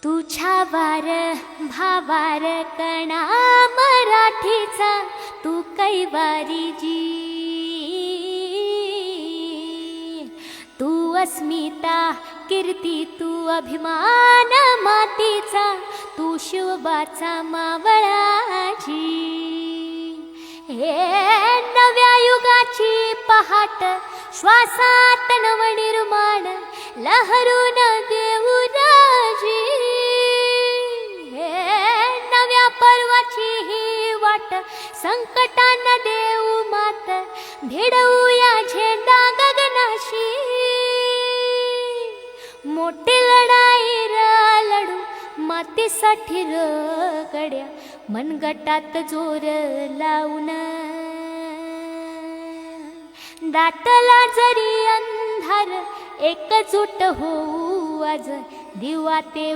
तुझ्या वार भावार कणा मराठीचा तू कैवारी जी, तू अस्मिता कीर्ती तू अभिमान मातीचा, तू शिवबाचा मावळाजी. हे नव्या युगाची पहाट श्वासात नवनिर्माण लहरून देऊ राजी. हे नव्या पर्वाची ही वाट संकटान देऊ मात, भिडवूया झेंडा गगनाशी. मोठी लढाई लढू मातीसाठी गड्या, मनगटात जोर लावून. दाटला जरी अंधार एकजूट होऊ आज, दिवा ते